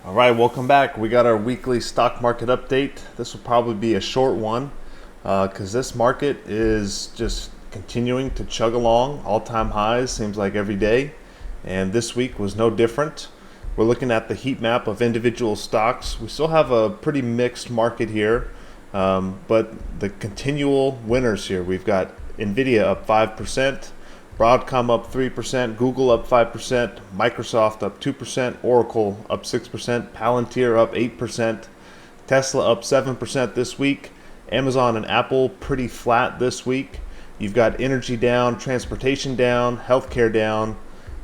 All right, welcome back. We got our weekly stock market update. This will probably be a short one because this market is just continuing to chug along. All-time highs seems like every day, and this week was no different. We're looking at the heat map of individual stocks. We still have a pretty mixed market here, but the continual winners here. We've got NVIDIA up 5%. Broadcom up 3%, Google up 5%, Microsoft up 2%, Oracle up 6%, Palantir up 8%, Tesla up 7% this week, Amazon and Apple pretty flat this week. You've got energy down, transportation down, healthcare down,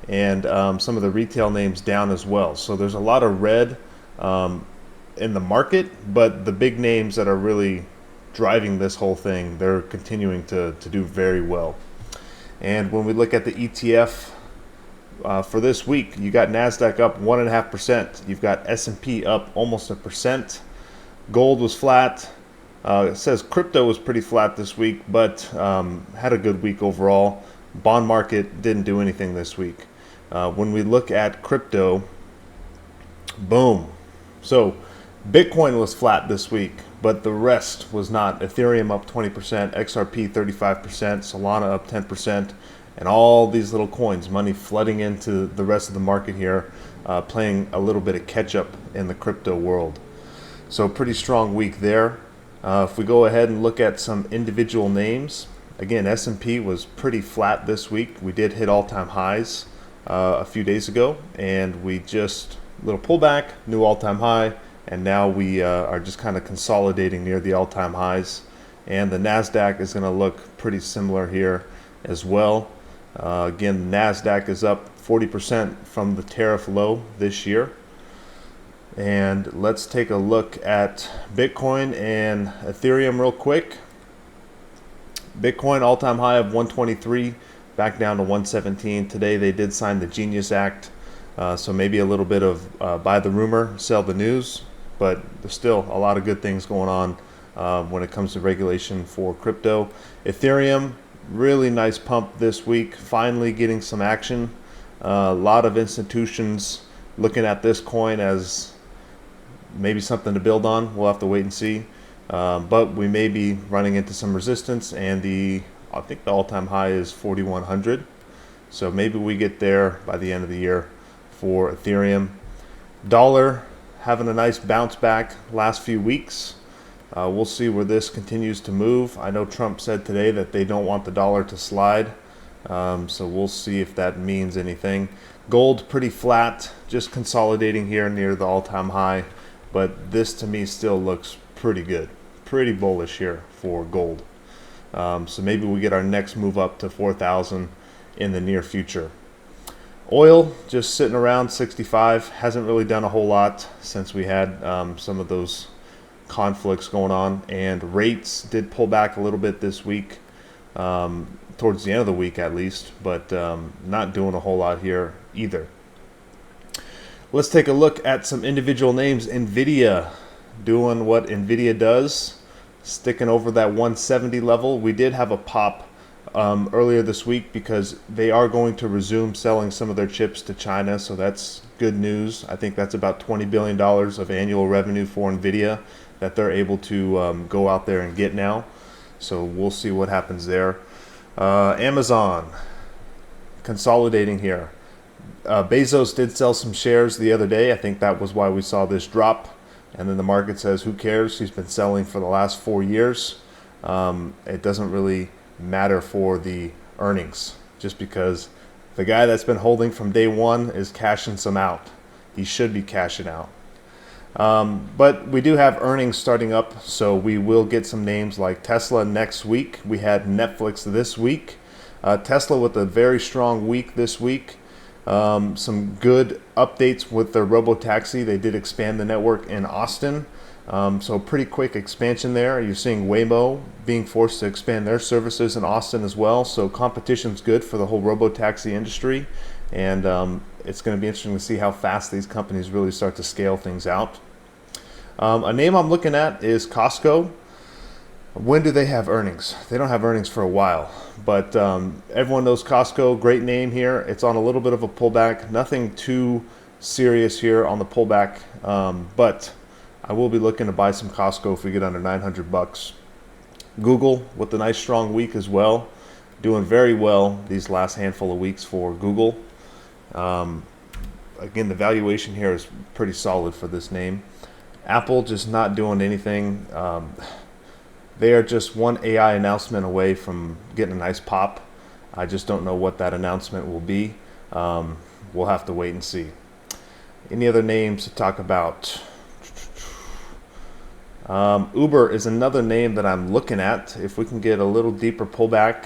and some of the retail names down as well. So there's a lot of red in the market, but the big names that are really driving this whole thing, they're continuing to do very well. And when we look at the ETF for this week, you got Nasdaq up 1.5%. You've got S&P up almost 1%. Gold was flat. It says crypto was pretty flat this week, but had a good week overall. Bond market didn't do anything this week. When we look at crypto, boom. So Bitcoin was flat this week, but the rest was not. Ethereum up 20%, XRP 35%, Solana up 10%, and all these little coins, money flooding into the rest of the market here, playing a little bit of catch up in the crypto world. So pretty strong week there. If we go ahead and look at some individual names, again, S&P was pretty flat this week. We did hit all-time highs a few days ago, and we just, little pullback, new all-time high, and now we are just kind of consolidating near the all-time highs. And the Nasdaq is going to look pretty similar here as well. Again, the Nasdaq is up 40% from the tariff low this year. And let's take a look at Bitcoin and Ethereum real quick. Bitcoin all-time high of 123, back down to 117. Today they did sign the Genius Act, so maybe a little bit of buy the rumor, sell the news. But there's still a lot of good things going on when it comes to regulation for crypto. Ethereum, really nice pump this week, finally getting some action. A lot of institutions looking at this coin as maybe something to build on. We'll have to wait and see. But we may be running into some resistance, and I think the all-time high is 4,100. So maybe we get there by the end of the year for Ethereum. Dollar having a nice bounce back last few weeks. We'll see where this continues to move. I know Trump said today that they don't want the dollar to slide, so we'll see if that means anything. Gold pretty flat, just consolidating here near the all-time high, but this to me still looks pretty good, pretty bullish here for gold. So maybe we get our next move up to 4,000 in the near future. Oil just sitting around 65, hasn't really done a whole lot since we had some of those conflicts going on, and rates did pull back a little bit this week, towards the end of the week at least, but not doing a whole lot here either. Let's take a look at some individual names. NVIDIA doing what NVIDIA does, sticking over that 170 level. We did have a pop earlier this week because they are going to resume selling some of their chips to China, so that's good news. I think that's about $20 billion of annual revenue for NVIDIA that they're able to go out there and get now. So we'll see what happens there. Amazon consolidating here. Bezos did sell some shares the other day. I think that was why we saw this drop. And then the market says, who cares? He's been selling for the last 4 years. It doesn't really matter for the earnings, just because the guy that's been holding from day one is cashing some out. He should be cashing out. But we do have earnings starting up, so we will get some names like Tesla next week. We had Netflix this week. Tesla with a very strong week this week. Some good updates with their robotaxi. They did expand the network in Austin. So pretty quick expansion there. You're seeing Waymo being forced to expand their services in Austin as well. So competition's good for the whole robotaxi industry. And it's going to be interesting to see how fast these companies really start to scale things out. A name I'm looking at is Costco. When do they have earnings? They don't have earnings for a while, but everyone knows Costco, great name here. It's on a little bit of a pullback, nothing too serious here on the pullback, but I will be looking to buy some Costco if we get under 900 bucks. Google with a nice strong week as well, doing very well these last handful of weeks for Google. Again, the valuation here is pretty solid for this name. Apple just not doing anything. They are just one AI announcement away from getting a nice pop. I just don't know what that announcement will be. We'll have to wait and see. Any other names to talk about? Uber is another name that I'm looking at. If we can get a little deeper pullback,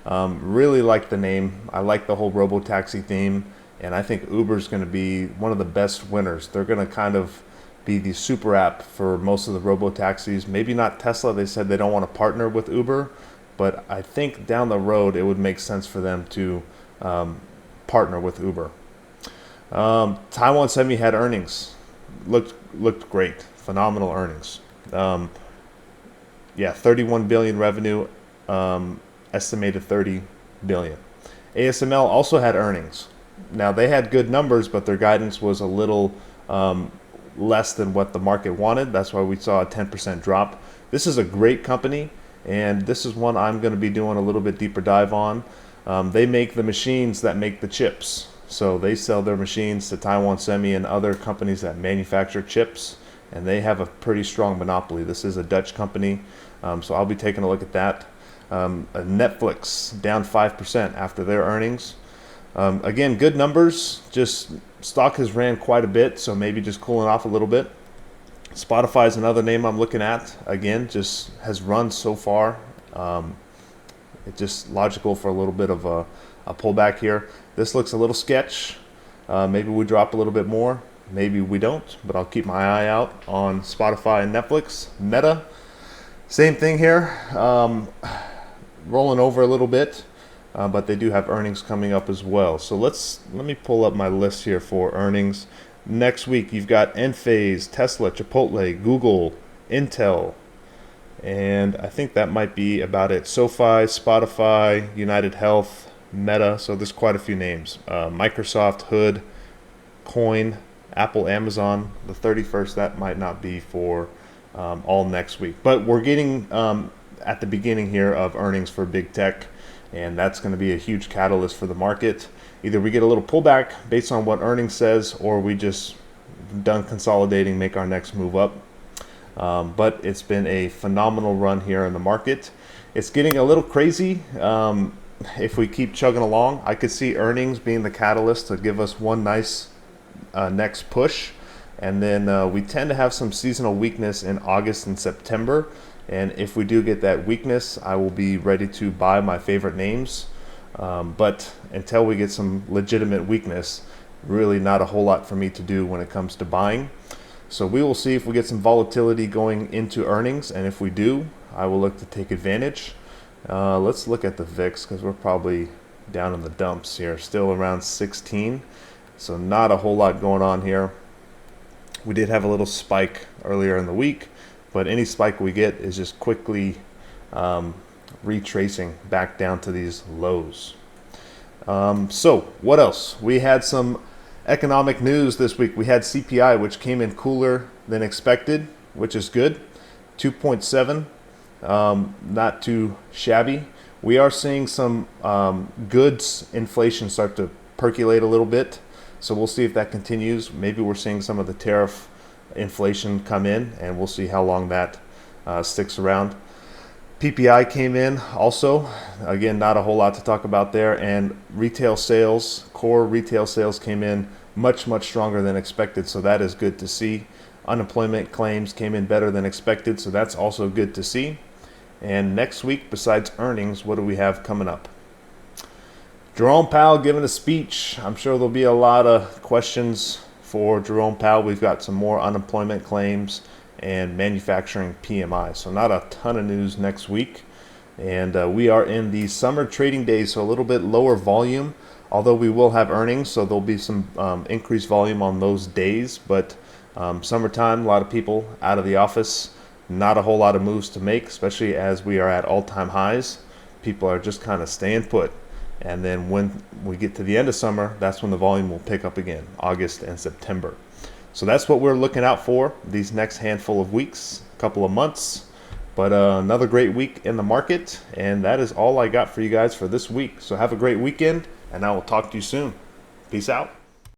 really like the name. I like the whole robo-taxi theme, and I think Uber is going to be one of the best winners. They're going to kind of be the super app for most of the robo-taxis. Maybe not Tesla. They said they don't want to partner with Uber, but I think down the road it would make sense for them to partner with Uber. Taiwan Semi had earnings. Looked great. Phenomenal earnings. 31 billion revenue, estimated 30 billion. ASML also had earnings. Now they had good numbers, but their guidance was a little less than what the market wanted. That's why we saw a 10% drop. This is a great company, and this is one I'm going to be doing a little bit deeper dive on. They make the machines that make the chips. So they sell their machines to Taiwan Semi and other companies that manufacture chips, and they have a pretty strong monopoly. This is a Dutch company, so I'll be taking a look at that. Netflix down 5% after their earnings. Again, good numbers, just stock has ran quite a bit, so maybe just cooling off a little bit. Spotify is another name I'm looking at. Again, just has run so far. It's just logical for a little bit of a pullback here. This looks a little sketch. Maybe we drop a little bit more. Maybe we don't, but I'll keep my eye out on Spotify and Netflix. Meta, same thing here. Rolling over a little bit, but they do have earnings coming up as well. So let me pull up my list here for earnings. Next week, you've got Enphase, Tesla, Chipotle, Google, Intel, and I think that might be about it. SoFi, Spotify, United Health, Meta, so there's quite a few names. Microsoft, Hood, Coin, Apple, Amazon. The 31st, that might not be for all next week. But we're getting at the beginning here of earnings for big tech, and that's going to be a huge catalyst for the market. Either we get a little pullback based on what earnings says, or we just done consolidating, make our next move up. But it's been a phenomenal run here in the market. It's getting a little crazy. If we keep chugging along, I could see earnings being the catalyst to give us one nice next push. And then we tend to have some seasonal weakness in August and September. And if we do get that weakness, I will be ready to buy my favorite names. But until we get some legitimate weakness, really not a whole lot for me to do when it comes to buying. So we will see if we get some volatility going into earnings, and if we do, I will look to take advantage. Let's look at the VIX, because we're probably down in the dumps here, still around 16. So not a whole lot going on here. We did have a little spike earlier in the week, but any spike we get is just quickly retracing back down to these lows. So what else? We had some economic news this week. We had CPI, which came in cooler than expected, which is good. 2.7, not too shabby. We are seeing some goods inflation start to percolate a little bit, so we'll see if that continues. Maybe we're seeing some of the tariff inflation come in, and we'll see how long that sticks around. PPI came in also. Again, not a whole lot to talk about there. And retail sales, core retail sales came in much stronger than expected, so that is good to see. Unemployment claims came in better than expected, so that's also good to see. And next week, besides earnings, what do we have coming up? Jerome Powell giving a speech. I'm sure there'll be a lot of questions for Jerome Powell. We've got some more unemployment claims and manufacturing PMI. So not a ton of news next week. And we are in the summer trading days, so a little bit lower volume, although we will have earnings, so there'll be some increased volume on those days. But summertime, a lot of people out of the office, not a whole lot of moves to make, especially as we are at all-time highs. People are just kind of staying put. And then when we get to the end of summer, that's when the volume will pick up again, August and September. So that's what we're looking out for these next handful of weeks, couple of months. But another great week in the market, and that is all I got for you guys for this week. So have a great weekend, and I will talk to you soon. Peace out.